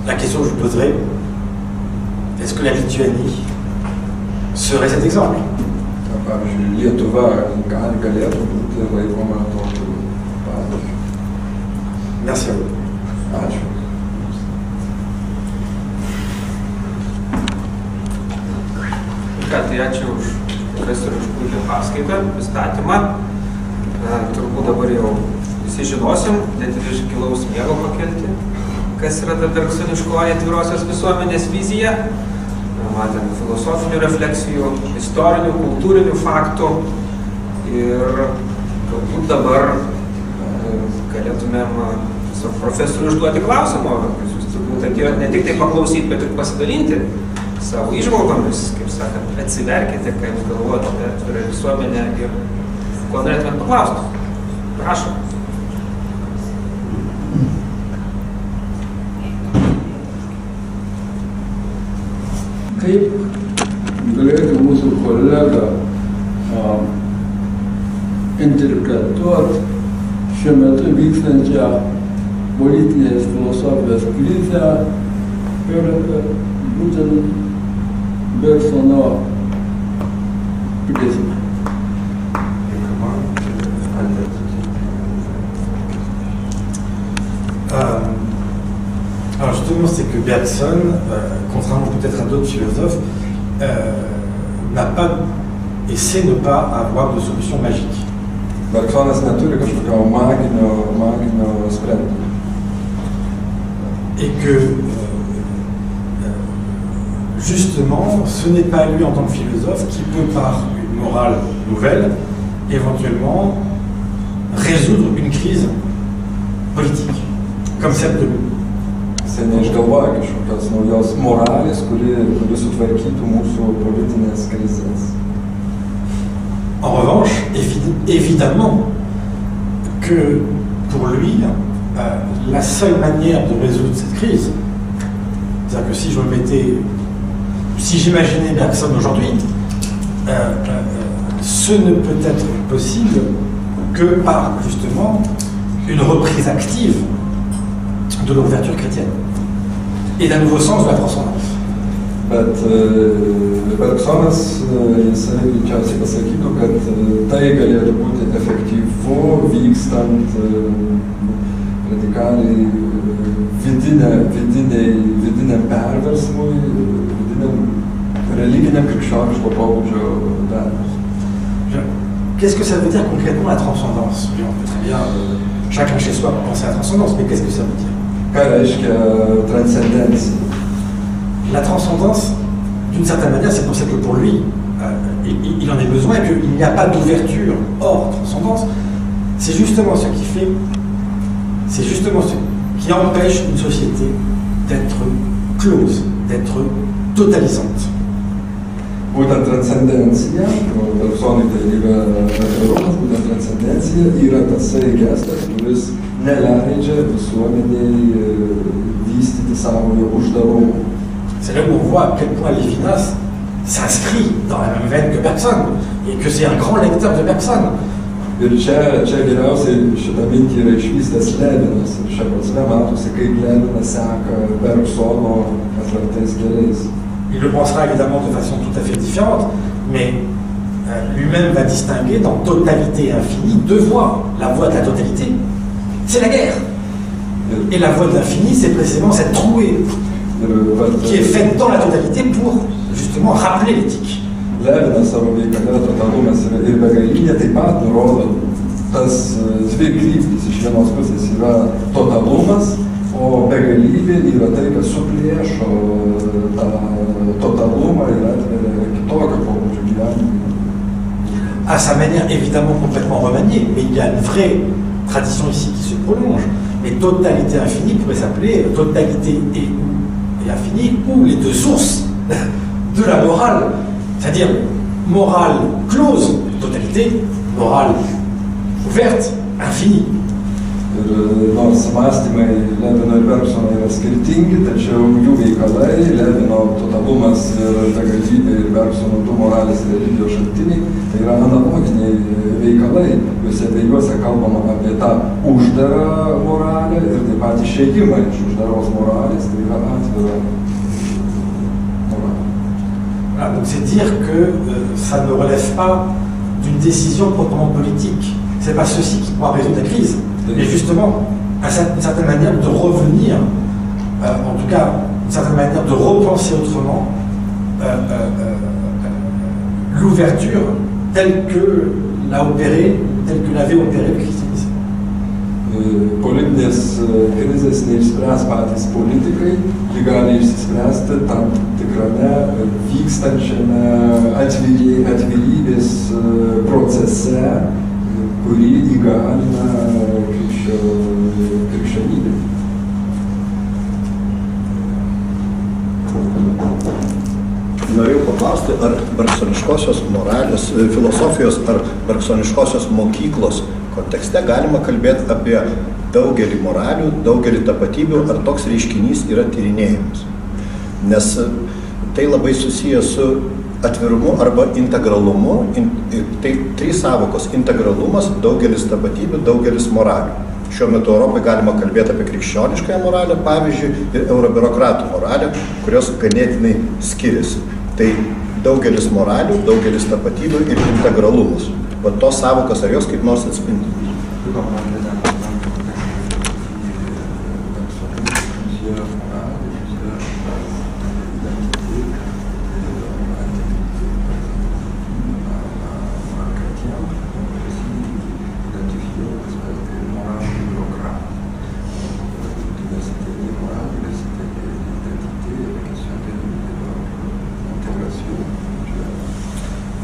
la question que je vous poserai, est-ce que la Lituanie serait cet exemple? Pavyzdžiui, Lietuva galėtų būti laikoma tokiu pavyzdžiu. Merci à vous. Ačiū. Ką, tai ačiū už profesorių už puikią paskaitą, pristatymą. Turbūt dabar jau visi žinosim, net ir iš gilaus miego pakelti, kas yra ta bergsoniškoji atvirosios visuomenės vizija. Matėm filosofinių refleksijų, istorinių, kultūrinių faktų ir galbūt dabar galėtumėm profesoriui užduoti klausimą. Jūs turbūt atėjote ne tik tai paklausyti, bet ir pasidalinti savo įžvalgomis, kaip sakant, atsiverkite, ką jūs galvojate apie atvirą visuomenę ir ko norėtumėt paklausti. Prašom. Kaip galėtų mūsų kolega interpretuoti šiuo metu vykstančią politinės filosofijos krizę ir būtent Bergsono prizmę? Alors justement, c'est que Bergson, contrairement peut-être à d'autres philosophes, n'a pas et sait ne pas avoir de solution magique. Bergsonas neturi kažkokio maginio sprendimo. Et que justement, ce n'est pas lui en tant que philosophe qui peut par une morale nouvelle éventuellement résoudre une crise politique comme celle de nous. Jisai neišgalvoja kažkokios naujos moralės, kuri sutvarkytų mūsų politinės krizės. En revanche, évidemment que pour lui, la seule manière de résoudre cette crise, c'est-à-dire que si j'imaginais Bergson aujourd'hui, ce ne peut être possible que par justement une reprise active de l'ouverture chrétienne et d'un nouveau sens de la transcendance. Bet Bergsonas, jisai greičiausiai pasakytų, kad tai galėtų būti efektyvu vykstant radikaliai vidiniam perversmui, vidiniam religiniam krikščioniško pobūdžio perversmui. Qu'est-ce que ça veut dire concrètement la transcendance? On peut très bien, chacun chez soi, penser à la transcendance, mais qu'est-ce que ça veut dire? Ką reiškia transcendencija? La transcendance, d'une certaine manière, c'est pour ça que pour lui, il en a besoin et qu'il n'y a pas d'ouverture hors transcendance. C'est justement ce qui fait, c'est justement ce qui empêche une société d'être close, d'être totalisante. Būtent transcendencija, Bergsonui tai yra atvirumas, būtent transcendencija yra tasai gestas, kuris neleidžia visuomeniai vystyti savojo uždarumo. C'est là où on voit à quel point Lévinas s'inscrit dans la même veine que Bergson et que c'est un grand lecteur de Bergson. Ir čia geriausiai šitą mintį yra išvystęs Levinas. Ir šia prasme matosi, kaip Levinas seka Bergsono atvertais keliais. Il le pensera évidemment de façon tout à fait différente, mais lui-même va distinguer dans totalité infinie deux voies. La voie de la totalité, c'est la guerre. Et la voie de l'infini, c'est précisément cette trouée qui est faite dans la totalité pour justement rappeler l'éthique. Levinas savo veikale totalumas ir begalybė taip pat nurodo tas dvi kryptis. Iš vienos pusės yra totalumas, o begalybė yra tai, kas suplėšo tą totalumą ir atveria kitokio pobūdžio gyvenimą. À sa manière évidemment complètement remaniée, mais il y a une vraie tradition ici qui se prolonge. Mais totalité infinie pourrait s'appeler totalité et infinie, ou les deux sources de la morale. C'est-à-dire morale close, totalité, morale ouverte, infinie. Ir nors mąstymai Levino ir Bergsono yra skirtingi, tačiau jų veikalai, Levino totalumas ir begalybė ir Bergsono du moralės ir religijos šaltiniai, tai yra analoginiai veikalai. Juose kalbama apie tą uždarą moralę ir taip pat išėjimą iš uždaros moralės, tai yra atvira moralė. Voilà, donc c'est dire que ça ne relève pas d'une décision proprement politique. C'est pas ceci qui pourra résoudre la crise, mais justement, d'une certaine manière, de revenir, en tout cas, d'une certaine manière, de repenser autrement l'ouverture telle que l'avait opéré le christianisme. Politinės krizės neišspręs patys politikai, ji gali išsispręsti tam tikrame vykstančiame atvirybės procese, kurį įgalina krikščionybė. Norėjau paklausti, ar bergsoniškosios moralės, filosofijos ar bergsoniškosios mokyklos kontekste galima kalbėti apie daugelį moralių, daugelį tapatybių, ar toks reiškinys yra tyrinėjimas. Nes tai labai susijęs su atvirumu arba integralumu. Tai trys savokos – integralumas, daugelis tapatybių, daugelis moralių. Šiuo metu Europoje galima kalbėti apie krikščioniškąją moralę, pavyzdžiui, ir eurobiurokratų moralę, kurios ganėtinai skiriasi. Tai daugelis moralių, daugelis tapatybių ir integralumas. Va tos savokos, ar jos kaip nors atspindi?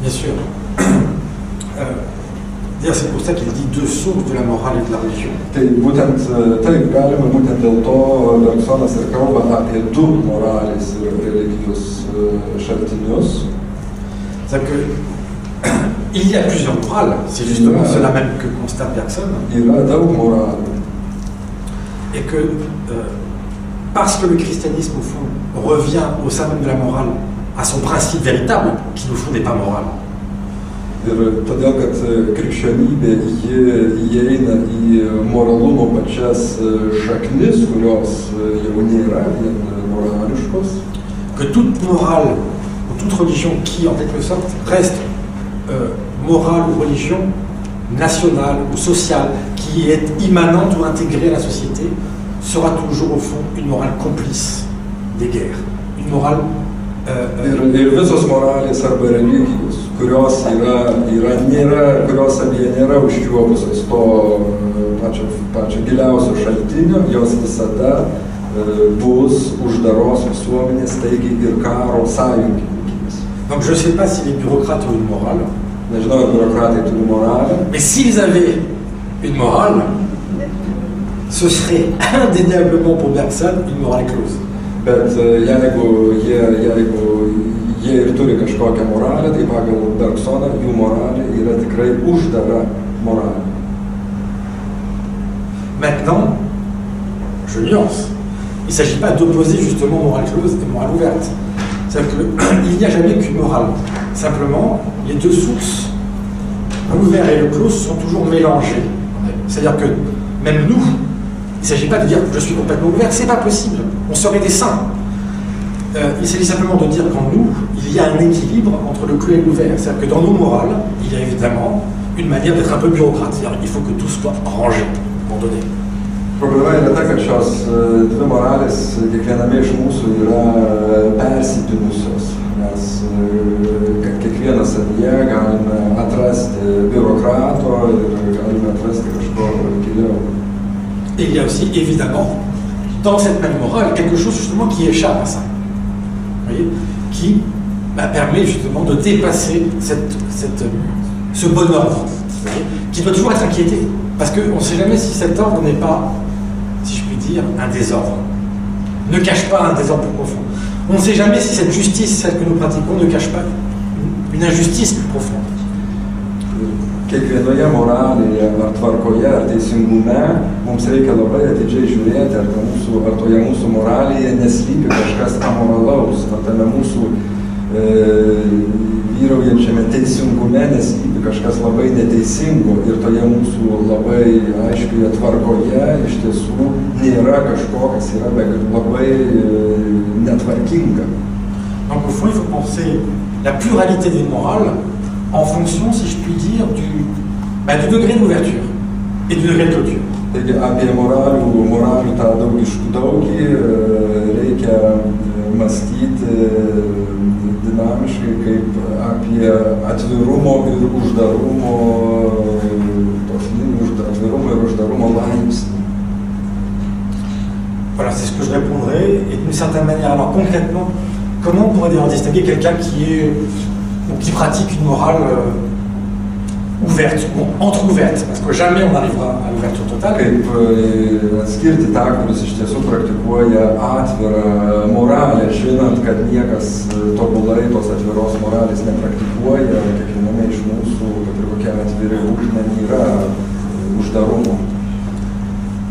Bien sûr. C'est pour ça qu'il dit deux sources de la morale et de la religion. Tai būtent taip galima, būtent dėl to Bergsonas ir kalba apie du moralės ir religijos šaltinius. C'est-à-dire que il y a plusieurs morales, c'est justement cela même que constate Bergson. Yra daug moralių. Et que parce que le christianisme au fond revient au sein même de la morale à son principe véritable, qui au fond n'est pas moral. Ir todėl, kad krikščionybė įeina į moralumo pačias šaknis, kurios jau nėra vien morališkos. Que toute morale, ou toute religion qui, en quelque sorte, reste morale ou religion nationale ou sociale, qui est immanente ou intégrée à la société, sera toujours au fond une morale complice des guerres. Une morale Ir visos moralės arba religijos, kurios abie nėra užčiuopusios to pačio giliausio šaltinio, jos visada bus uždaros visuomenės, taigi ir karo sąjungininkės. Donc je ne sais pas si les bureaucrates ont une morale. Nežinau, ar biurokratai turi moralę. Mais s'ils avaient une morale, ce serait indéniablement pour Bergson une morale close. Bet jeigu jie ir turi kažkokią moralę, tai pagal Bergsoną jų moralė yra tikrai uždara moralė. Maintenant, je nuance. Il ne s'agit pas d'opposer justement morale close et morale ouverte. C'est-à-dire qu'il n'y a jamais qu'une morale. Simplement, les deux sources, l'ouvert et le close, sont toujours mélangées. C'est-à-dire que même nous, il ne s'agit pas de dire que je suis complètement ouvert, c'est pas possible. On serait des saints. Il s'agit simplement de dire qu'en nous, il y a un équilibre entre le clos et l'ouvert. C'est-à-dire que dans nos morales, il y a évidemment une manière d'être un peu bureaucrate. C'est-à-dire qu'il faut que tout soit rangé, à un moment donné. Problema yra ta, kad šios dvi moralės kiekviename iš mūsų yra persipynusios, nes kiekvienas savyje galime atrasti biurokrato ir galime atrasti kažko giliau. Et il y a aussi, évidemment, dans cette même morale, quelque chose justement qui échappe à ça. Vous voyez, qui permet justement de dépasser ce bon ordre, qui doit toujours être inquiété. Parce qu'on ne sait jamais si cet ordre n'est pas, si je puis dire, un désordre. Ne cache pas un désordre plus profond. On ne sait jamais si cette justice, celle que nous pratiquons, ne cache pas une injustice plus profonde. kiekvienoje moralėje ar tvarkoje ar teisingume mums reikia labai atidžiai žiūrėti, ar toje mūsų moralėje neslypi kažkas amoralaus, ar tame mūsų vyraujančiame teisingume neslypi kažkas labai neteisingo ir toje mūsų labai aiškioje tvarkoje iš tiesų nėra kažko, kas yra labai netvarkinga. Donc au fond, il faut penser la pluralité des morales en fonction, si je puis dire, du degré d'ouverture et du degré de clôture. Taigi apie moralių tą daugį reikia mąstyti dinamiškai kaip apie atvirumo ir uždarumo, atvirumo ir uždarumo laipsnį. Voilà, c'est ce que je répondrai. Et d'une certaine manière, alors concrètement, comment on pourrait d'ailleurs distinguer quelqu'un qui pratique une morale ouverte, ou entrouverte, parce que jamais on n'arrivera à l'ouverture totale. Kaip atskirti tą, kuris iš tiesų praktikuoja atvirą moralę, žinant, kad niekas tobulai tos atviros moralės nepraktikuoja, kiekviename iš mūsų, kad ir kokie atviri užnami yra uždarumo.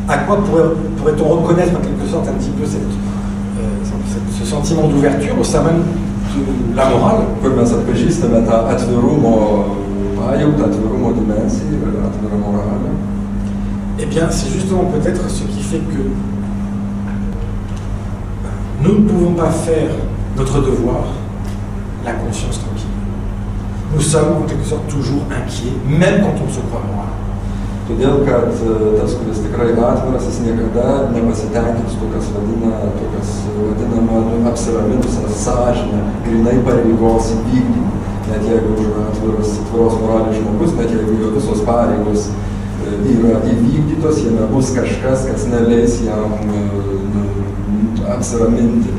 À quoi pourrait-on reconnaître en quelque sorte un petit peu ce sentiment d'ouverture au sein même de la morale? Kur mes atpažįstame tą atvirumo pajautą, atvirumo dimensiją ir atvirą moralę? Eh bien, c'est justement peut-être ce qui fait que nous ne pouvons pas faire notre devoir la conscience tranquille. Nous sommes en quelque sorte toujours inquiets, même quand on se croit moral. Todėl, kad tas, kuris tikrai atviras, jis niekada nepasitenkins to, kas vadinama apsiraminusią sąžinę, grinai pareigos įvykdymą. Net jeigu atviros moralės žmogus, net jeigu jo visos pareigos yra įvykdytos, jame bus kažkas, kas neleis jam apsiraminti.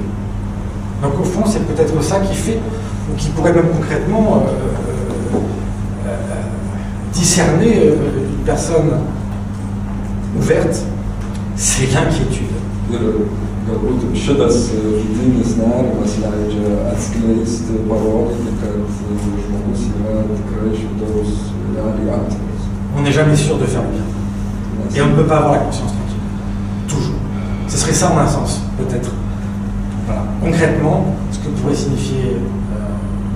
Donc au fond, c'est peut-être ça qui fait, ou qui pourrait même concrètement discerner une personne ouverte, c'est l'inquiétude. Ir galbūt šitas vidinis nerimas leidžia atskleisti, parodyti, kad žmogus yra tikrai iš vidaus realiai atviras. On n'est jamais sûr de faire le bien. Et on ne peut pas avoir la conscience tranquille. Toujours. Ce serait ça en un sens, peut-être. Voilà. Concrètement, ce que pourrait signifier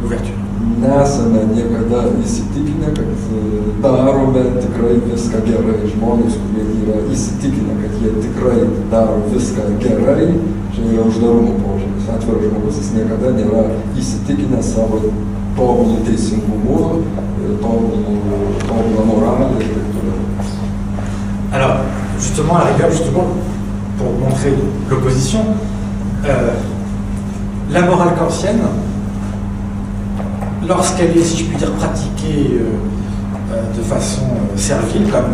l'ouverture. Nesame niekada įsitikinę, kad darome tikrai viską gerai. Žmonės, kurie yra įsitikinę, kad jie tikrai daro viską gerai, čia yra uždarumo požymis. Atviras žmogus, jis niekada nėra įsitikinęs savo tobulų teisingumu, tobulą moralę ir taip toliau. Alors, justement, à la rigueur, pour montrer l'opposition, la morale kantienne, lorsqu'elle est, si je puis dire, pratiquée de façon servile, comme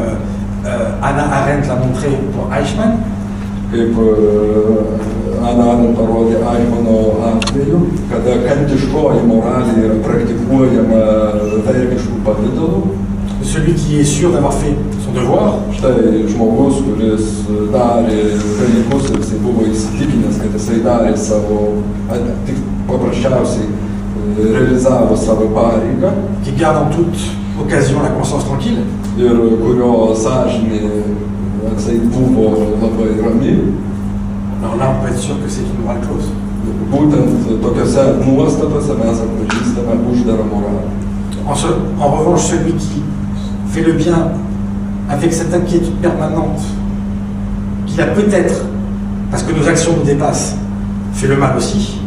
Hannah Arendt l'a montré pour Eichmann, kaip Hannah Arendt parodė Eichmanno atveju, kada kantiškoji moralė yra praktikuojama vergiškų pavidalų. Celui qui est sûr d'avoir fait son devoir. Štai žmogus, kuris darė dalykus ir jisai buvo įsitikinęs, kad jisai darė savo, tik paprasčiausiai realizavo savo pareigą. Qui garde en toute occasion la conscience tranquille. Ir kurio sąžinė jisai buvo labai rami. Alors là, on peut être sûr que c'est une morale close. Būtent tokiose nuostatose mes atpažįstame uždarą moralę. En revanche, celui qui fait le bien avec cette inquiétude permanente, qu'il a peut-être, parce que nos actions nous dépassent, fait le mal aussi.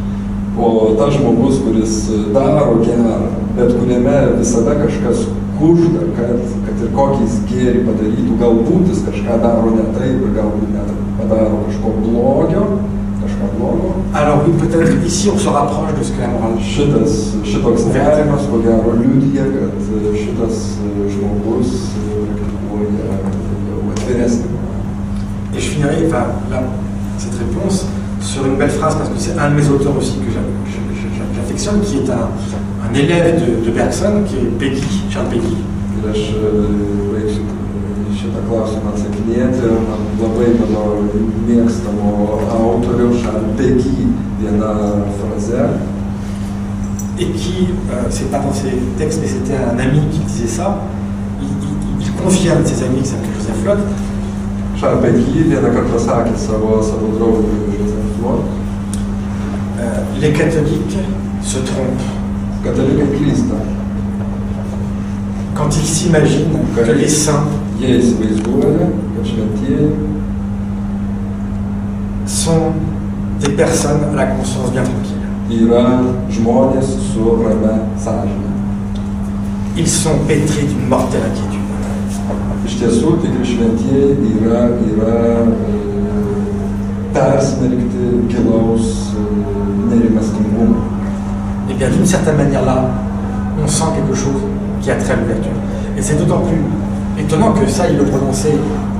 O tas žmogus, kuris daro gerą, bet kuriame visada kažkas kužda, kad ir kokį jis gėrį padarytų, galbūt jis kažką daro ne taip ir galbūt net padaro kažko blogo. Alors oui, peut-être ici on se rapproche de ce que la morale. Šitoks nerimas, ko gero, liudija, kad šitas žmogus praktikuoja jau atviresnį. Et je finirai là, cette réponse sur une belle phrase, parce que c'est un de mes auteurs aussi que j'affectionne, qui est un élève de Bergson, qui est Peggy, Charles Peggy. Ir aš baigsiu šitą klausimą atsakinėti. Man labai mano mėgstamo autoriaus Charles Peggy viena fraze. Et qui, c'est pas dans ses textes, mais c'était un ami qui disait ça, il confie à un de ses amis qui s'appelle Joseph Lott. Charles Péguy vieną kartą pasakė savo draugui Joseph Lott. Les catholiques se trompent. Katalikai klysta. Quand ils s'imaginent que les saints Jie įsivaizduoja, kad šventieji sont des personnes à la conscience bien tranquille. yra žmonės su ramia sąžine. Ils sont pétris d'une mortelle inquiétude. Iš tiesų, tikri šventieji yra persmelkti gilaus nerimastingumo. Et bien d'une certaine manière là, on sent quelque chose qui a trait à l'ouverture. Et c'est d'autant plus étonnant que ça, il le prononçait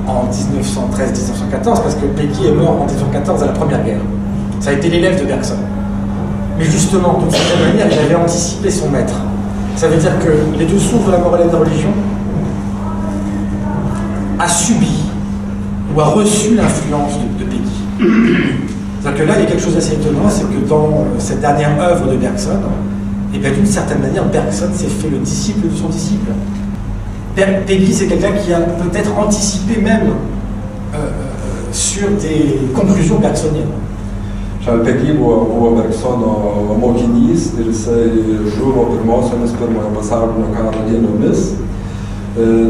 en 1913-1914, parce que Péguy est mort en 1914 à la Première Guerre. Ça a été l'élève de Bergson. Mais justement, d'une certaine manière, il avait anticipé son maître. Ça veut dire que les deux sources de la morale et de la religion a subi ou a reçu l'influence de Péguy. C'est-à-dire que là, il y a quelque chose d'assez étonnant, c'est que dans cette dernière œuvre de Bergson, et bien d'une certaine manière, Bergson s'est fait le disciple de son disciple. Péguy, c'est quelqu'un qui a peut-être anticipé même sur des conclusions bergsoniennes. Charles Péguy buvo Bergsono mokinys ir jisai žuvo pirmosiomis pirmojo pasaulinio karo dienomis.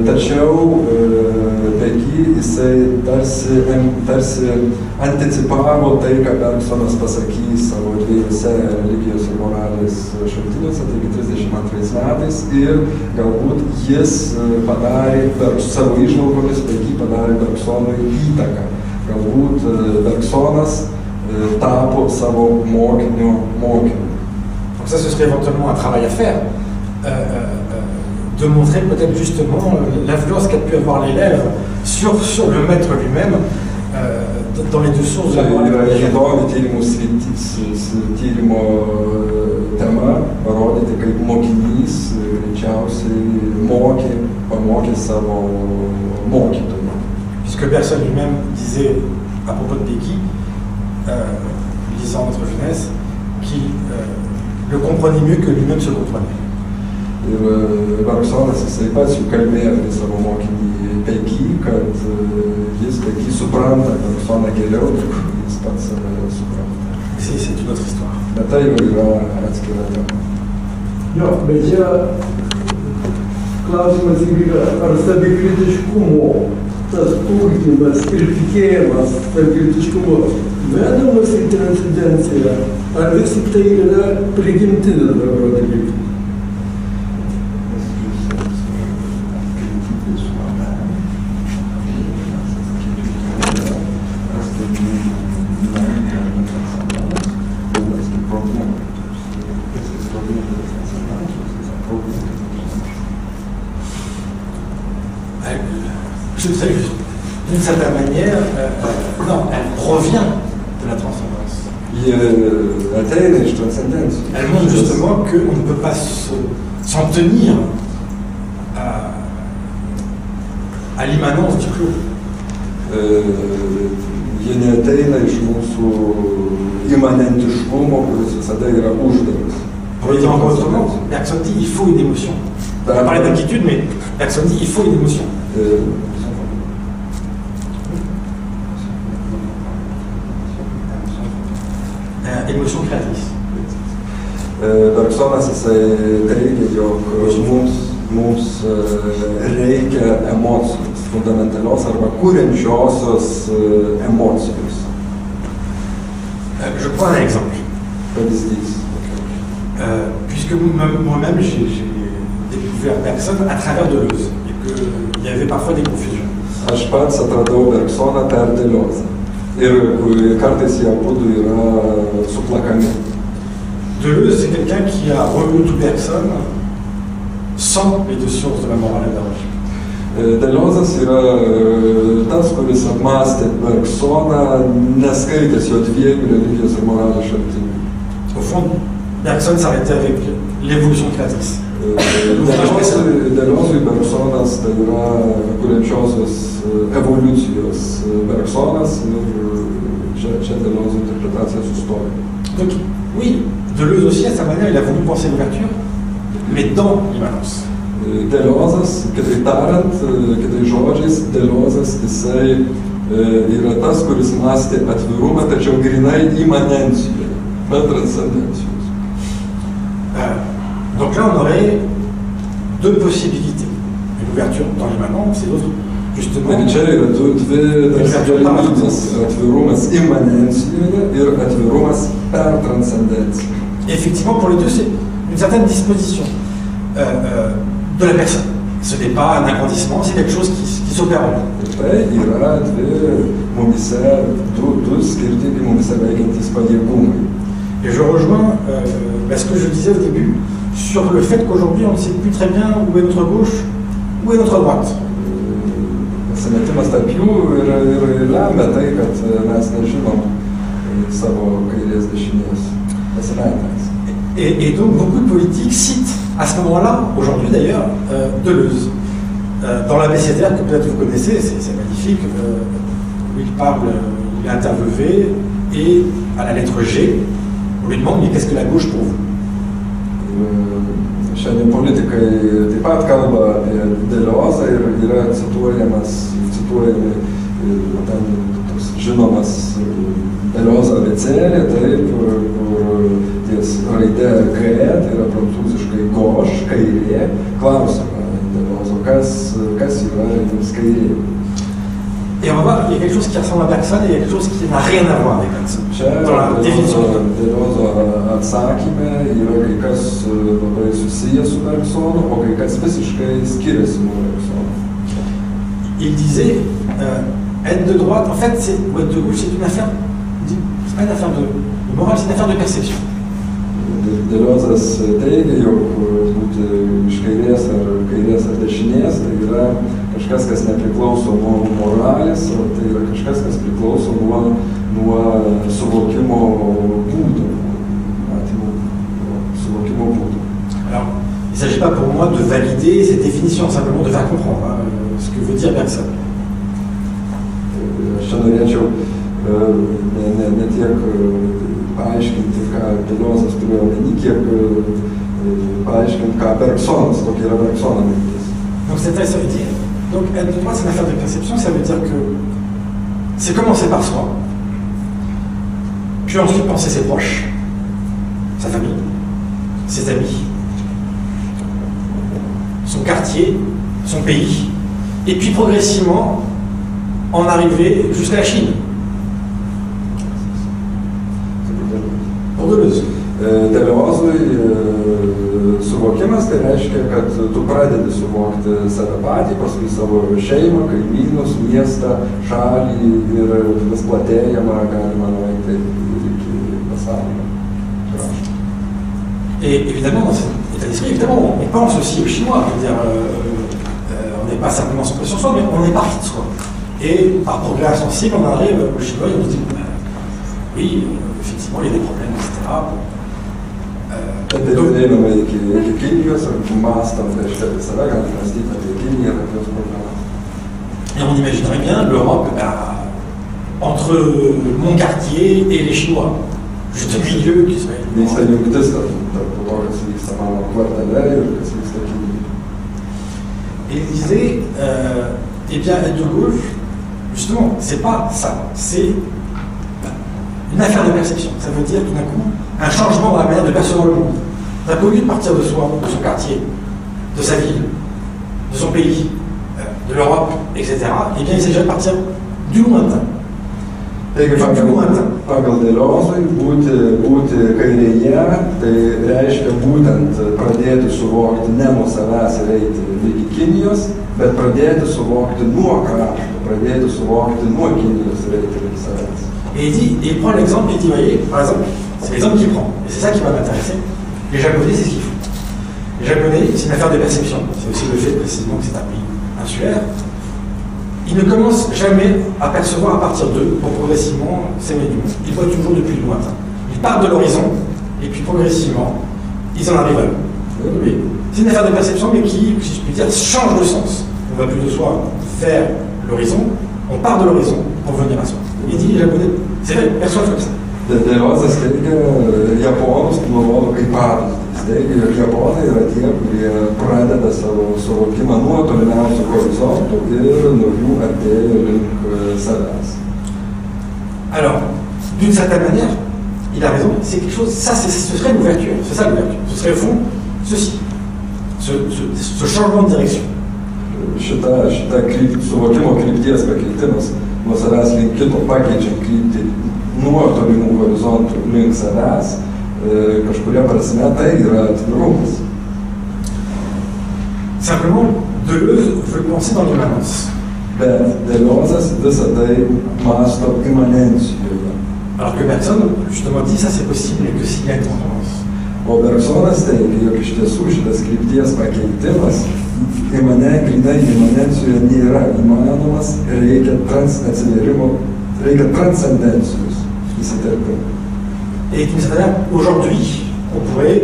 Tačiau Péguy jisai tarsi anticipavo tai, ką Bergsonas pasakys savo dviejose religijos ir moralės šaltiniuose, taigi 32 metais, ir galbūt jis padarė savo įžvalgomis, Péguy padarė Bergsonui įtaką. Galbūt Bergsonas tapo savo mokinio mokiniu. Donc ça, ce serait éventuellement un travail à faire, de montrer peut-être justement l'influence qu'a pu avoir l'élève sur le maître lui-même dans les deux sources de la morale. Tai yra įdomi tyrimo tema, parodyti, kaip mokinys greičiausiai pamokė savo mokytojų. Puisque Bergson lui-même disait à propos de Péguy, lisant notre jeunesse, qu'il le comprenait mieux que lui-même se comprenait. Ir Bergsonas jisai pats jau kalbėjo apie savo mokinį Péguy, kad jis Péguy supranta Bergsoną geriau, negu jis pats save supranta. C'est une autre histoire. Bet tai jau yra atskira tema. Jo, bet čia klausimas yra, ar savikritiškumo tas ugdymas ir tikėjimas savikritiškumo vedamas į transcendenciją, ar vis tik tai yra prigimtinis bendro dalykas? D'une certaine manière, non, elle provient de la transcendance. Elle montre justement qu'on ne peut pas s'en tenir à l'immanence du clos. Jie neateina iš mūsų imanentiškumo, kuris visada yra uždaras. Pour le dire encore autrement, Bergson dit il faut une émotion. On va parler d'inquiétude, mais Bergson dit il faut une émotion. Émotion créatrice. Bergsonas jisai teigia, jog mums reikia emocijos, fundamentalios arba kuriančiosios emocijos. Je prends un exemple. Pavyzdys. Puisque moi-même j'ai découvert Bergson à travers Deleuze et qu'il y avait parfois des confusions. Aš pats atradau Bergsoną per Deleuze. Ir kartais jie abudu yra suplakami. Deleuze, c'est quelqu'un qui a relu tout Bergson sans les deux sources de la morale et de la religion. Deliozas yra tas, kuris apmąstė Bergsoną, neskaitęs jo dviejų religijos ir moralės šaltinių. Au fond, Bergson s'arrêtait avec l'évolution créatrice. Deliozui Bergsonas tai yra kuriančiosios evoliucijos Bergsonas ir čia Deleuze interpretacija sustoja. Donc, oui, Deleuze aussi, à sa manière, il a voulu penser l'ouverture, mais dans l'immanence. Deliozas, kitaip tariant, kitais žodžiais, Deliozas jisai yra tas, kuris mąstė atvirumą, tačiau grinai imanencijoje, be transcendencijos. Donc là, on aurait deux possibilités. Une ouverture dans l'immanence et l'autre, justement... Ir čia yra dvi galimybės - atvirumas imanencijoje ir atvirumas per transcendenciją. Effectivement, pour les deux, c'est une certaine disposition de la personne. Ce n'est pas un agrandissement, c'est quelque chose qui s'opère en nous. Ir tai yra dvi mumise, du skirtingi mumise veikiantys pajėgumai. Et je rejoins ce que je disais au début sur le fait qu'aujourd'hui on ne sait plus très bien où est notre gauche, où est notre droite. Pasimetimas tarp jų ir lemia tai, kad mes nežinom savo kairės dešinės pasimetęs. Et donc beaucoup de politiques citent à ce moment-là, aujourd'hui d'ailleurs, Deleuze. Dans l'abécédaire que peut-être vous connaissez, c'est magnifique, où il parle, il est interviewé, et à la lettre G, on lui demande, mais qu'est-ce que la gauche pour vous? Šiandien politikai taip pat kalba apie Deliozą ir yra cituojami ten toks žinomas Deliozo abėcėlė, taip, kur ties raidė G, tai yra prancūziškai gauche, kairė, klausima Deliozo, kas yra jums kairė. Et on va voir, il y a quelque chose qui ressemble à Bergson et il y a quelque chose qui n'a rien à voir avec Bergson. Dans la définition. Deliozo atsakyme yra kai kas labai susijęs su Bergsonu, o kai kas visiškai skiriasi nuo Bergsono. Il disait, être de droite, en fait, ou être de gauche, c'est une affaire, c'est pas une affaire de morale, c'est une affaire de perception. Deliozas teigia, jog būti iš kairės ar dešinės, tai yra kažkas, kas nepriklauso nuo moralės, o tai yra kažkas, kas priklauso nuo suvokimo būdų, suvokimo būdų. Alors, il ne s'agit pas pour moi de valider cette définition, simplement de faire comprendre ce que veut dire Bergson. Aš čia norėčiau ne tiek paaiškinti, ką Deliozas turėjo omeny, kiek paaiškinti, ką Bergsonas, kokia yra Bergsono mintis. Donc c'est ça veut dire. Donc être de droite, c'est une affaire de perception, ça veut dire que c'est commencer par soi, puis ensuite penser ses proches, sa famille, ses amis, son quartier, son pays, et puis progressivement en arriver jusqu'à la Chine. Pour Deleuze. Deliozui suvokimas tai reiškia, kad tu pradedi suvokti save patį, paskui savo šeimą, kaimynus, miestą, šalį ir vis platėjimą galima nueiti iki pasaulio. Et évidemment, dans cet état d'esprit, évidemment, on pense aussi aux Chinois. Je veux dire, on n'est pas simplement centré sur soi, mais on est parti de soi. Et par progrès insensible, on arrive aux Chinois et on se dit, oui, effectivement, il y a des problèmes, etc. Ateiname iki Kinijos ir mąstam, reiškia, apie save, galime mąstyti apie Kiniją ir apie jos problemas. Et on imaginerait bien l'Europe entre mon quartier et les Chinois, juste au milieu qui serait... Vyksta jungtis tarp to, kas vyksta mano kvartale ir kas vyksta Kinijoje. Et il disait, eh bien, être de gauche, justement, c'est pas ça, c'est une affaire de perception. Ça veut dire tout d'un coup un changement dans la manière de percevoir le monde. Au lieu de partir de soi, de son quartier, de sa ville, de son pays, de l'Europe, etc., eh bien, il s'agit de partir du lointain. Taigi, pagal Deliozui būti kairėje, tai reiškia būtent pradėti suvokti ne nuo savęs ir eiti iki Kinijos, bet pradėti suvokti nuo krašto, pradėti suvokti nuo Kinijos ir eiti iki savęs. Et il prend l'exemple, il dit, voyez, par exemple, c'est l'exemple qu'il prend, et c'est ça qui va m'intéresser. Les Japonais, c'est ce qu'ils font. Les Japonais, c'est une affaire de perception. C'est aussi le fait précisément que c'est un pays insulaire. Ils ne commencent jamais à percevoir à partir d'eux pour progressivement s'éloigner du monde. Ils voient toujours depuis le lointain. Ils partent de l'horizon, et puis progressivement, ils en arrivent à eux. C'est une affaire de perception, mais qui, si je puis dire, change de sens. On va plus de soi vers l'horizon, on part de l'horizon pour venir à soi. Il dit, les Japonais, c'est vrai, perçoivent comme ça. Deliozas teigia, Japonus nurodo kaip pavyzdys. teigia, jog japonai yra tie, kurie pradeda savo suvokimą nuo tolimiausių horizontų ir nuo jų artėja link savęs. Alors, d'une certaine manière, il a raison, c'est quelque chose, ça ce serait l'ouverture, c'est ça l'ouverture, ce serait au fond ceci, ce changement de direction. Šita suvokimo krypties pakeitimas nuo savęs link kito, pakeičiant kryptį nuo tolimų horizontų link savęs, kažkuria prasme tai yra atvirumas. Simplement, Deleuze veut penser dans l'immanence. Bet Deliozas visą tai mąsto imanencijoje. Alors que Bergson, justement, dit ça c'est possible et que s'il y a une tendance. O Bergsonas teigia, jog iš tiesų šitas krypties pakeitimas grinai imanencijoje nėra įmanomas ir reikia transcendencijos įsiterpimo. Et d'une certaine manière, aujourd'hui, on pourrait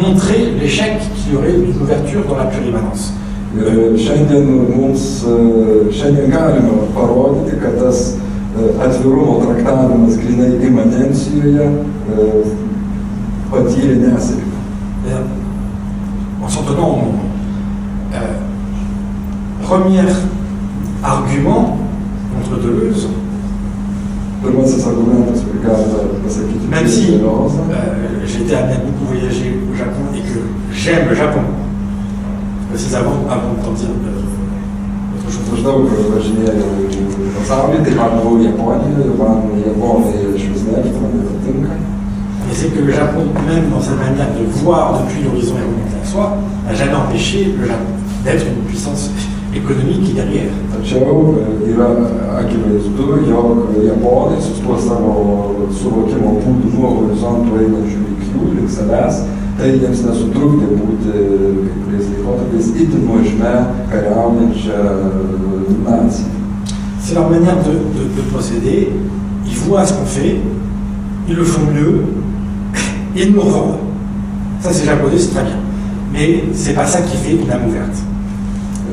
montrer l'échec qu'il y aurait d'une ouverture dans la plurimanence. Šiandien galima parodyti, kad tas atvirumo traktavimas grinai imanencijoje patyrė nesėkmę. En s'en tenant au monde. Premier argument contre Deleuze, Pirmasis argumentas, kurį galime pasakyti. Même si j'ai été amené à beaucoup voyager au Japon et que j'aime le Japon, c'est avant de t'en dire autre chose. Aš daug važinėjau pasaulį, taip pat buvau Japonijoje, man Japonai išvis mėgsta, man patinka. Mais c'est que le Japon, même dans sa manière de voir depuis l'horizon et remonter à soi, n'a jamais empêché le Japon d'être une puissance économique qui derrière. Tačiau yra akivaizdu, jog Japonai su tuo savo suvokimo būdu nuo horizontų einančių veiksnių link savęs, tai jiems nesutrukdė būti kai kuriais laikotarpiais itin nuožmia kariaujančia nacija. C'est leur manière de procéder. Ils voient ce qu'on fait, ils le font mieux, et ils nous revendent. Ça, c'est japonais, c'est très bien. Mais c'est pas ça qui fait une âme ouverte.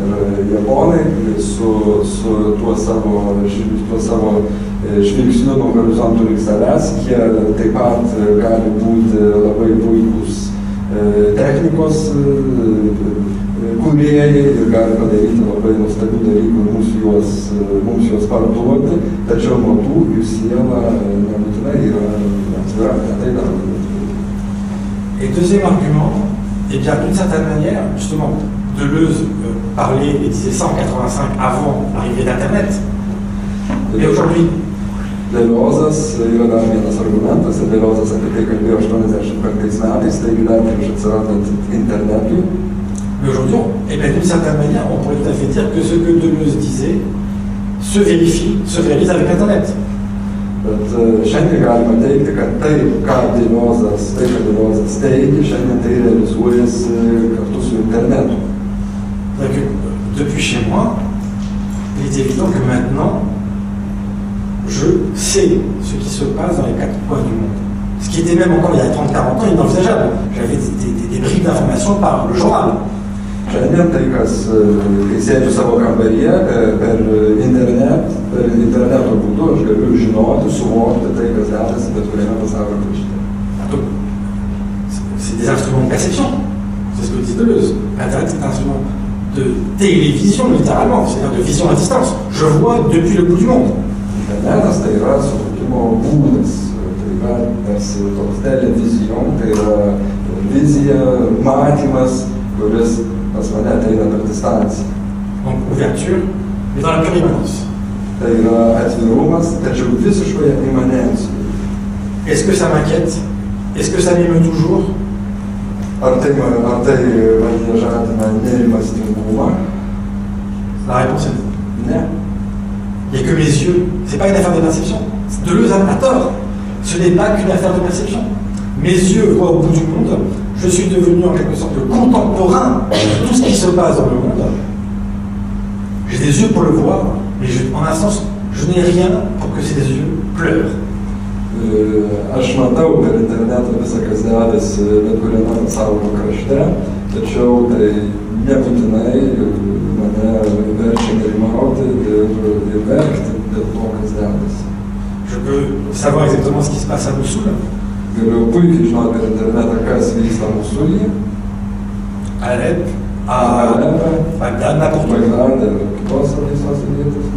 Ir Japonai su tuo savo žvilgsniu nuo horizontų link savęs, jie taip pat gali būti labai puikūs technikos kūrėjai ir gali padaryti labai nuostabių dalykų ir mums juos parduoti, tačiau nuo tų jų siela nebūtinai yra atvira, tai daro. Et deuxième argument, eh bien d'une certaine manière, justement, Deleuze parlait et disait 185 avant l'arrivée d'Internet. Et aujourd'hui, Deliozas yra dar vienas argumentas, ir Deliozas apie tai kalbėjo 85 metais, taigi dar prieš atsirandant internetui. Mais aujourd'hui, eh bien, d'une certaine manière, on pourrait tout à fait dire que ce que Deleuze disait se vérifie, se réalise avec Internet. Bet šiandien galima teigti, kad tai, ką Deliozas teigia, šiandien tai realizuojasi kartu su internetu. Depuis chez moi, il est évident que maintenant, je sais ce qui se passe dans les quatre coins du monde. Ce qui était même encore il y a 30-40 ans inenvisageable. J'avais des bribes d'informations par le journal. Šiandien tai, kas, kai sėdžiu savo kambaryje, per interneto būdu aš galiu žinoti, suvokti tai, kas dedasi bet kuriame pasaulio krašte. Donc, c'est des instruments de perception. C'est ce que dit Deleuze. Internet, c'est un instrument de télévision, littéralement, c'est-à-dire de vision à distance. Je vois depuis le bout du monde. Internetas tai yra suvokimo būdas, tai yra tarsi toks televizijom, tai yra vizija, matymas, kuris pas mane ateina per distanciją. Donc ouverture, mais dans la plurimanence. Tai yra atvirumas, tačiau visiškoje imanencijoje. Est-ce que ça m'inquiète? Est-ce que ça m'émeut toujours? Ar tai mane žadina nerimastingumą? La réponse est non. Ne. Il n'y a que mes yeux. C'est pas une affaire de perception. Deleuze a tort. Ce n'est pas qu'une affaire de perception. Mes yeux voient au bout du monde. Je suis devenu en quelque sorte le contemporain de tout ce qui se passe dans le monde. J'ai des yeux pour le voir, mais en un sens, je n'ai rien pour que ces yeux pleurent. Aš matau per internetą visą, kas dedasi bet kuriame pasaulio krašte, tačiau tai nebūtinai mane verčia nerimauti ir verkti dėl to, kas dedasi. Je peux savoir exactement ce qui se passe à Mossoul. Galiu puikiai žinoti per internetą, kas vyksta Mosulyje, Alep, Alepą, n'importe où. Bagdade ir kitose visose vietose.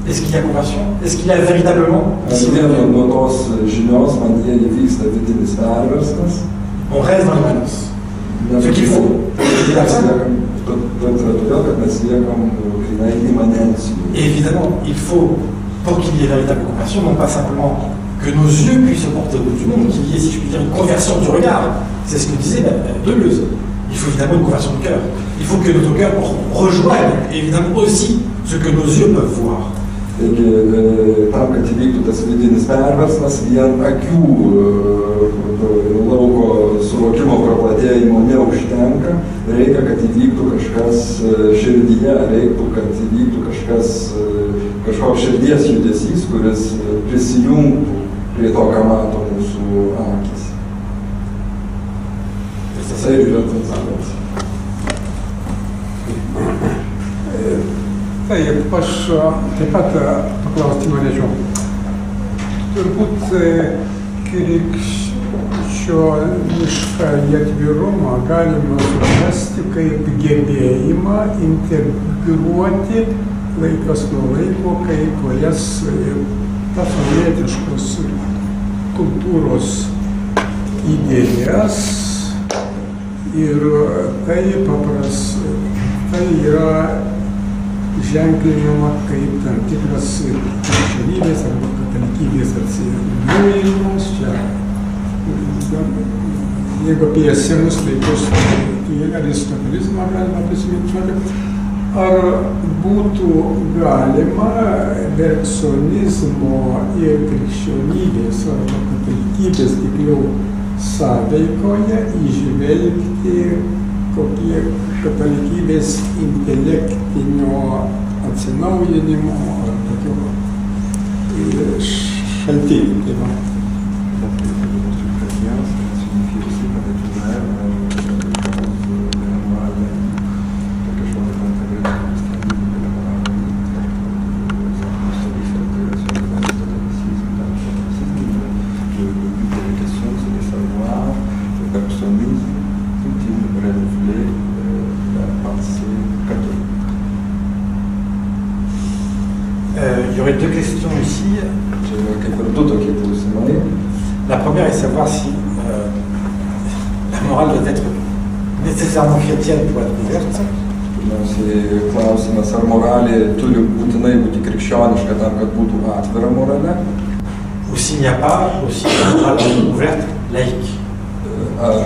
Est-ce qu'il y a conversion? Est-ce qu'il y a véritablement Vien nuo tos žinios man jie įvyksta vidinis perversmas. On reste dans l'immanence. Ce qu'il faut. Todėl, kad mes liekam grynai imanencijų. Et évidemment, il faut, pour qu'il y ait véritable conversion, non pas simplement que nos yeux puissent se porter au bout du monde, qu'il y ait, si je puis dire, une conversion du regard. C'est ce que disait Deleuze. Il faut évidemment une conversion de cœur. Il faut que notre cœur rejoigne, évidemment, aussi ce que nos yeux peuvent voir. Taigi, tam, kad įvyktų tas vidinis perversmas, vien akių lauko suvokimo praplatėjimo neužtenka, reikia, kad įvyktų kažkas širdyje, reiktų, kad įvyktų kažkoks širdies judesys, kuris prisijungtų prie to, ką mato mūsų akis. Tai yra tas. Taip, aš taip pat paklausti norėčiau. Turbūt krikščionišką atvirumą galima suprasti kaip gebėjimą integruoti laikas nuo laiko kai kurias pasaulietiškos kultūros idėjas ir tai yra ženklinama kaip tam tikras krikščionybės arba katalikybės atsinaujinimas. Jeigu apie senus laikus, tai aristotelizmą galima prisiminti. Ar būtų galima bergsonizmo ir krikščionybės arba katalikybės tikriau sąveikoje įžvelgti kokie katalikybės intelektinio atsinaujinimo ar tokio šaltinių. Il y aurait deux questions ici. La première est de savoir si la morale doit être nécessairement chrétienne pour être ouverte. Klausimas, ar moralė turi būtinai būti krikščioniška tam, kad būtų atvira morale? Ou s'il n'y a pas aussi une morale ouverte laïque? Ar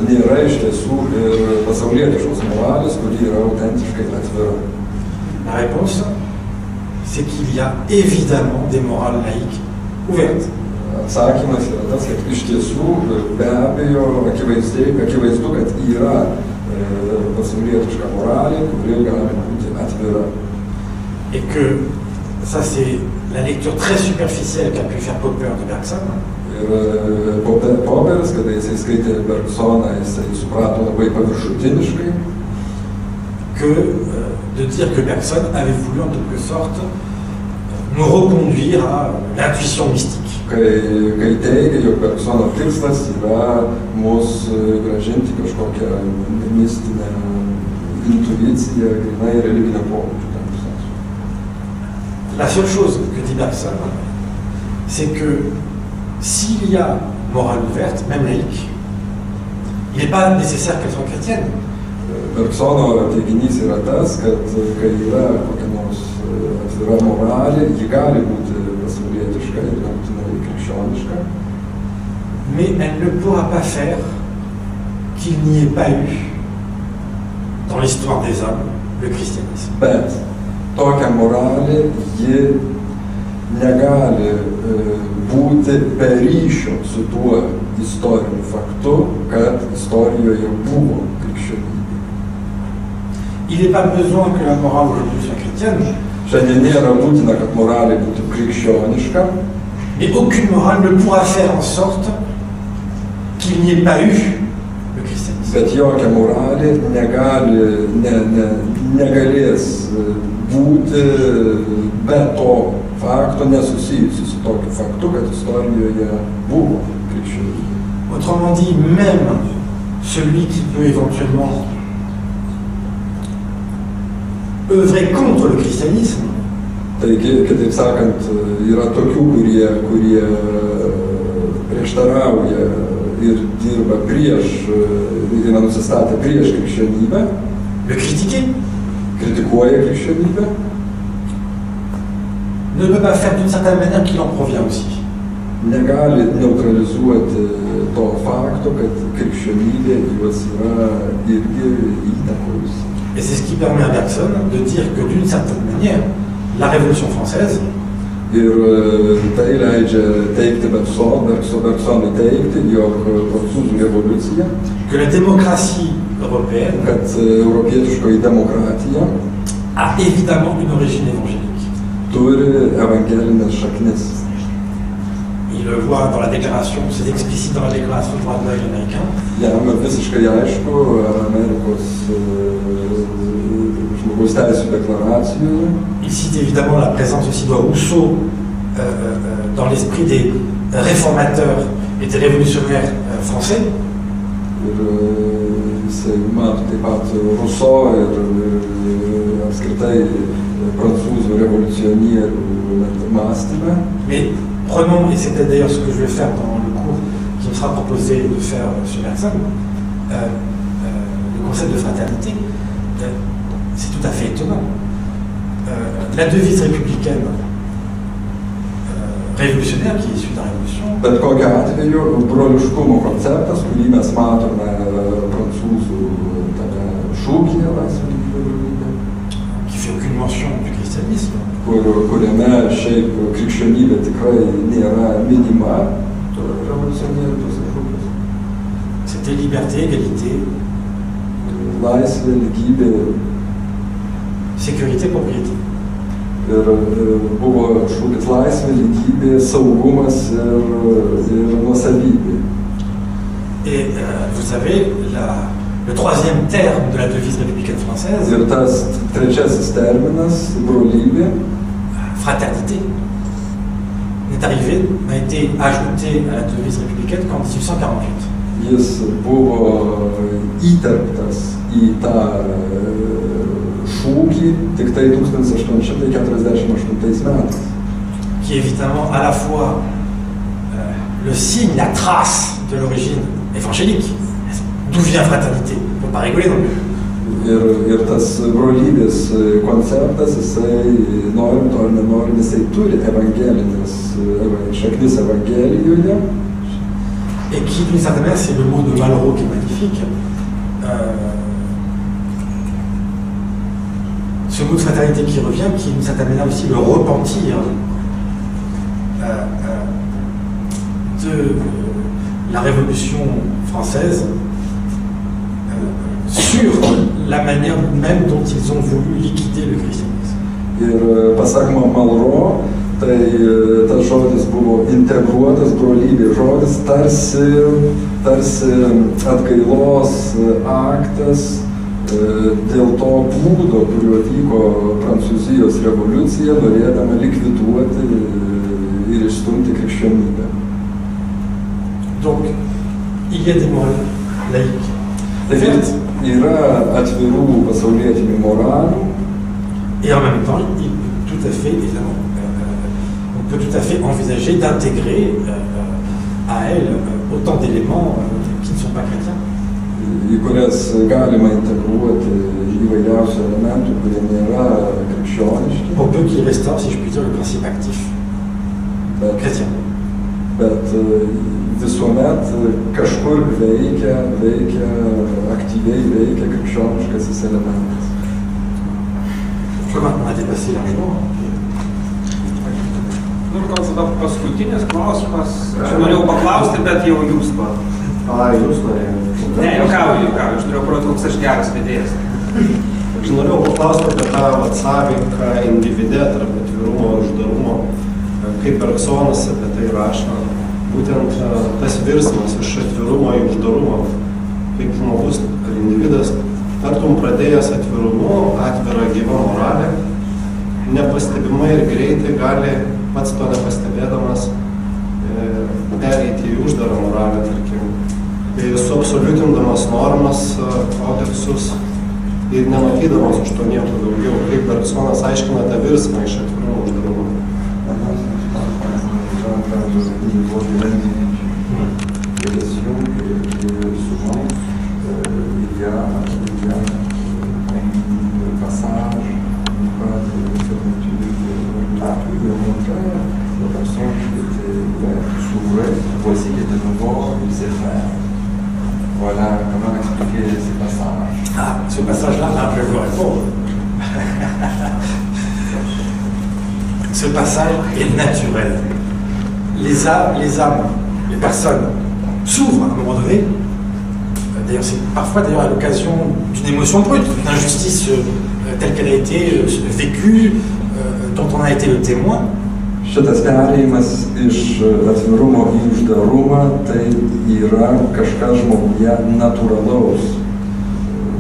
nėra iš tiesų ir pasaulietiškos moralės, kuri yra autentiškai atvira? La réponse, c'est qu'il y a évidemment des morales laïques ouvertes. Atsakymas yra tas, kad iš tiesų be abejo akivaizdu, kad yra pasaulietiška moralė, kuri gali būti atvira. Et que ça c'est la lecture très superficielle qu'a pu faire Popper de Bergson. Ir Popperis, kada jisai skaitė Bergsoną, jisai suprato labai paviršutiniškai. Que de dire que Bergson avait voulu en quelque sorte nous reconduire à l'intuition mystique. Kai teigia, jog Bergsono tikslas yra mus grąžinti kažkokią mistinę intuiciją, grynai religinę pobūdį. La seule chose que dit Bergson, c'est que s'il y a morale ouverte, même laïque, il n'est pas nécessaire qu'elle soit chrétienne. Bergsono teiginys yra tas, kad kai yra kokia nors atvira moralė, ji gali būti pasaulietiška ir nebūtinai krikščioniška. Mais elle ne pourra pas faire qu'il n'y ait pas eu dans l'histoire des hommes le christianisme. Bet tokia moralė, ji negali būti be ryšio su tuo istoriniu faktu, kad istorijoje buvo krikščionybė. Il n'est pas besoin que la morale aujourd'hui soit chrétienne. Šiandien nėra būtina, kad moralė būtų krikščioniška. Mais aucune morale ne pourra faire en sorte qu'il n'y ait pas eu le christianisme. Bet jokia moralė negalės būti be to fakto nesusijusi su tokiu faktu, kad istorijoje buvo krikščionybė. Autrement dit, même celui qui peut éventuellement œuvrer contre le christianisme, Taigi, kitaip sakant, yra tokių, kurie prieštarauja ir dirba prieš, yra nusistatę prieš krikščionybę, le critiquer kritikuoja krikščionybę, ne peut pas faire d'une certaine manière qu'il en provient aussi. negali neutralizuoti to fakto, kad krikščionybė juos yra irgi įtakojusi. Et c'est ce qui permet à Bergson de dire que d'une certaine manière, la Révolution française Ir tai leidžia teikti Bergsonui teikti, jog prancūzų revoliucija, que la démocratie européenne kad europietiškoji demokratija a évidemment une origine évangélique. turi evangelinės šaknis. Il le voit dans la déclaration, c'est explicite dans la déclaration des droits de l'homme américain. Jam visiškai aišku Amerikos žmogaus teisų deklaracijoje. Il cite évidemment la présence aussi de Rousseau dans l'esprit des réformateurs et des révolutionnaires français. Ir jisai mato taip pat Rousseau ir apskritai prancūzų revoliucionierių mąstymą. Mais prenons, et c'est peut-être d'ailleurs ce que je vais faire dans le cours qui me sera proposé de faire sur Bergson, le concept de fraternité, c'est tout à fait étonnant. La devise républicaine révolutionnaire qui est issue de la Révolution, Bet kokiu atveju broliškumo konceptas, kurį mes matome prancūzų tame šūkyje laisvė lygybė, qui fait aucune mention du christianisme, kuriame šiaip krikščionybė tikrai nėra minima revoliucionierių tose šūkiuose. c'était liberté, égalité, Laisvė, lygybė sécurité, propriété. ir buvo šūkis laisvė, lygybė, saugumas ir nuosavybė. Et vous savez, le troisième terme de la devise républicaine française, Ir tas trečiasis terminas, brolybė, fraternité, n'est arrivé, a été ajouté à la devise républicaine qu'en 1848. jis buvo įterptas į tą šūkį tik tai 1848 metais. Qui est évidemment à la fois le signe, la trace de l'origine évangélique. D'où vient fraternité? On ne peut pas rigoler non plus. Ir tas brolybės konceptas, jisai, norint to ar nenorint, jisai turi evangelinės šaknis Evangelijoje. Et qui, d'une certaine manière, c'est le mot de Malraux qui est magnifique. Ce mot de fraternité qui revient, qui est d'une certaine manière aussi le repentir de la Révolution française sur la manière même dont ils ont voulu liquider le christianisme. Ir pasak Malraux, tai tas žodis buvo integruotas brolybės žodis, tarsi atgailos aktas dėl to būdo, kuriuo vyko Prancūzijos revoliucija, norėdama likviduoti ir išstumti krikščionybę. Donc, il y a des morales laïques. Taigi yra atvirų pasaulietinių moralių. Et en même temps, il peut tout à fait, évidemment, on peut tout à fait envisager d'intégrer à elle autant d'éléments qui ne sont pas chrétiens. Į kurias galima integruoti įvairiausių elementų, kurie nėra krikščioniški. Pour peu qu'il restaure, si je puis dire, le principe actif chrétien. Bet visuomet kažkur veikia aktyviai veikia krikščioniškasis elementas. Je crois qu'on a dépassé largement. Nu ir gal tada paskutinis klausimas. Aš norėjau paklausti, bet jau jūs Jūs norėjote. Ne, juokauju. Aš turėjau protą, koks aš geras vedėjas. Aš norėjau paklausti apie tą sąveiką individė tarp atvirumo ir uždarumo, kaip Bergsonas apie tai rašo. Būtent tas virsmas iš atvirumo į uždarumą, kaip žmogus ar individas, tartum pradėjęs atvirumu, atvira gyva moralė, nepastebimai ir greitai gali pats to nepastebėdamas pereiti į uždarą moralę. suabsoliutindamas normas, kodeksus ir nematydamas už to nieko daugiau, kaip Bergsonas aiškina tą virsmą iš atvirumo uždarumo. Voici les de nouveau, il sait faire. Voilà comment expliquer ces passages. Ah, ce passage-là, je vais vous répondre. Ce passage est naturel. Les âmes, les personnes s'ouvrent à un moment donné. D'ailleurs, c'est parfois à l'occasion d'une émotion brute, d'une injustice telle qu'elle a été vécue, dont on a été le témoin. Šitas perėjimas iš atvirumo į uždarumą tai yra kažkas žmoguje natūralaus.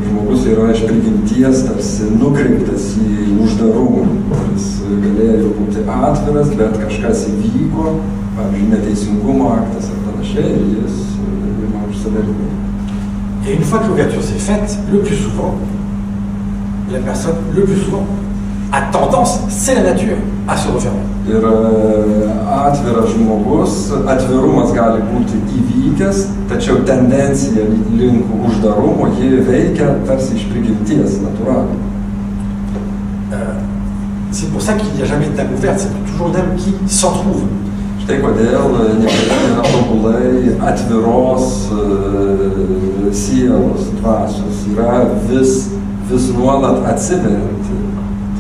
Žmogus yra iš prigimties tarsi nukreiptas į uždarumą. Jis galėjo būti atviras, bet kažkas įvyko, pavyzdžiui, neteisingumo aktas ar panašiai, ir jis ima užsidarinti. Et une fois que l'ouverture s'est faite, le plus souvent, la personne, le plus souvent, a tendance, c'est la nature, à se refermer. Ir atviras žmogus, atvirumas gali būti įvykęs, tačiau tendencija link uždarumo ji veikia tarsi iš prigimties, natūraliai. C'est pour ça qu'il n'y a jamais d'âme ouverte, c'est toujours une âme qui s'en trouve. Štai kodėl niekada nėra tobulai atviros sielos dvasios, yra vis nuolat atsiverianti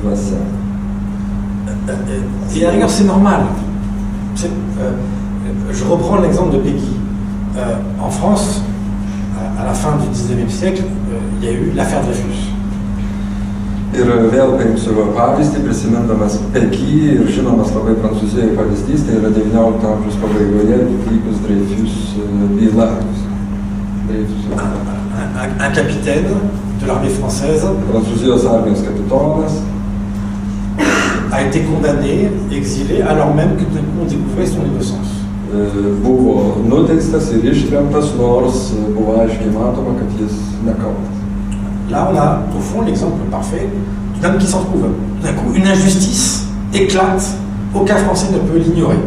dvasia. Et à la rigueur, c'est normal. Je reprends l'exemple de Peggy. En France, à la fin du 19e siècle, il y a eu l'affaire Dreyfus. Ir vėl paimsiu pavyzdį, prisimindamas Peggy ir žinomas labai Prancūzijoje pavyzdys, tai yra 19 amžiaus pabaigoje vykus Dreyfus byla. Un capitaine de l'armée française Prancūzijos armijos kapitonas a été condamné, exilé, alors même que tout d'un coup on découvrait son innocence. Buvo nuteistas ir ištremtas, nors buvo aiškiai matoma, kad jis nekaltas. Là, on a au fond l'exemple parfait d'une âme qui s'en trouve. Tout d'un coup, une injustice éclate, aucun Français ne peut l'ignorer.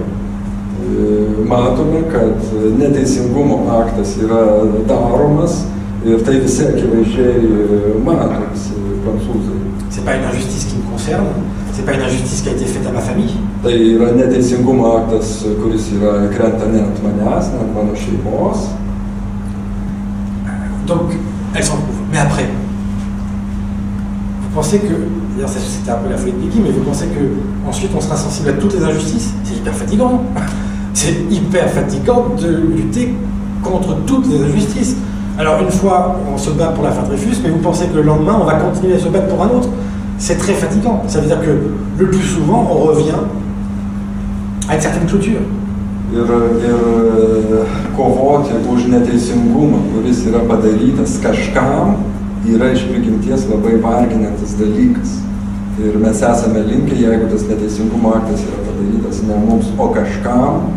Matome, kad neteisingumo aktas yra daromas ir tai visi akivaizdžiai mato, visi prancūzai. C'est pas une injustice qui me concerne, c'est pas une injustice qui a été faite à ma famille. Tai yra neteisingumo aktas, kuris yra krenta ne ant manęs, ne ant mano šeimos. Donc, elle s'en trouve. Mais après, vous pensez que, d'ailleurs c'était un peu la folie de Peggy, mais vous pensez que ensuite on sera sensible à toutes les injustices? C'est hyper fatigant. C'est hyper fatigant de lutter contre toutes les injustices. Alors une fois, on se bat pour l'affaire Dreyfus, mais vous pensez que le lendemain, on va continuer à se battre pour un autre? C'est très fatigant. Ça veut dire que le plus souvent, on revient à une certaine clôture. Ir kovoti už neteisingumą, kuris yra padarytas kažkam, yra iš prigimties labai varginantis dalykas. Ir mes esame linkę, jeigu tas neteisingumo aktas yra padarytas ne mums, o kažkam,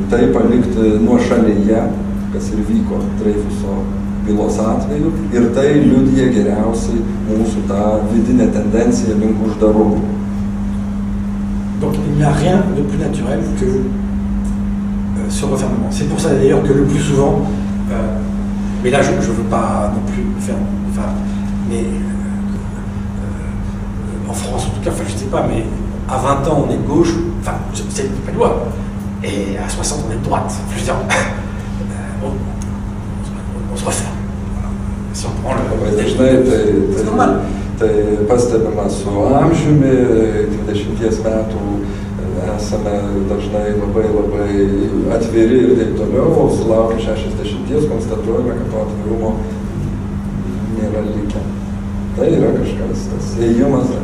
tai palikti nuošalyje, kas ir vyko Dreyfuso bylos atveju, ir tai liudija geriausiai mūsų tą vidinę tendenciją link uždarumo. Donc il n'y a rien de plus naturel que ce refermement. C'est pour ça d'ailleurs que le plus souvent, mais là je ne veux pas non plus faire, enfin, mais en France en tout cas, enfin je ne sais pas, mais à 20 ans on est de gauche, enfin c'est pas de loi, et à 60 on est de droite. Je veux dire, on se referme. Si on prend le... C'est normal. Tai pastebima su amžiumi, 20 metų esame dažnai labai atviri ir taip toliau, sulaukę 60 konstatuojame, kad to atvirumo nėra likę. Tai yra kažkas, tas ėjimas.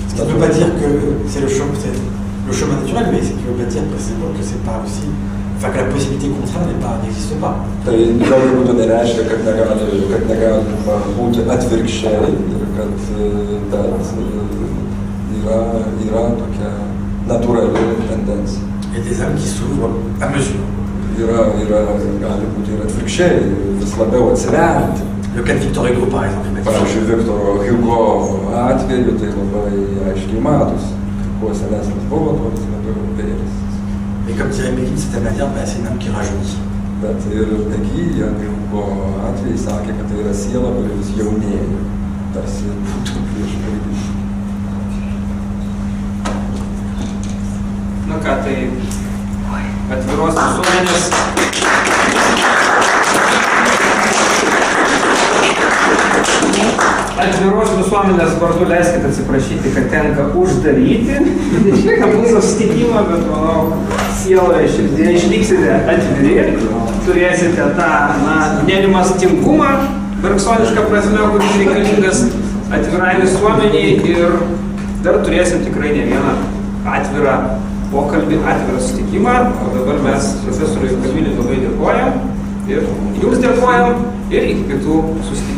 Ce qui ne veut pas dire que c'est le chemin naturel, mais ce qui ne veut pas dire que c'est pas aussi... Enfin, que la possibilité contraire n'existe pas. Tai jokiu būdu nereiškia, kad negalima būti atvirkščiai ir kad yra tokia natūrali tendencija. Il y a des âmes qui s'ouvrent à mesure. gali būti ir atvirkščiai, vis labiau atsiverti. Le cas de Victor Hugo, par exemple. Pavyzdžiui, Viktoro Hugo atveju tai labai aiškiai matosi. Kuo senesnis buvo, tuo vis labiau vėris. Et comme dirait Pékin, c'est un manière, c'est un homme qui rajeunit. Bet ir Pegi, Hugo atveju sakė, kad tai yra siela, kuri vis jaunėja. Tarsi būtų prieš baigį. Na ką, tai atviros visuomenės. Atviros visuomenės vardu leiskite atsiprašyti, kad tenka uždaryti šitą mūsų susitikimą, bet manau, sieloje širdėje išliksite atviri, turėsite tą nerimastingumą, bergsonišką prasme, kuris reikalingas atvirai visuomeniai ir dar turėsim tikrai ne vieną atvirą pokalbį, atvirą susitikimą. O dabar mes profesoriui Kamiliui labai dėkojam ir jums dėkojam ir iki kitų susitikimų.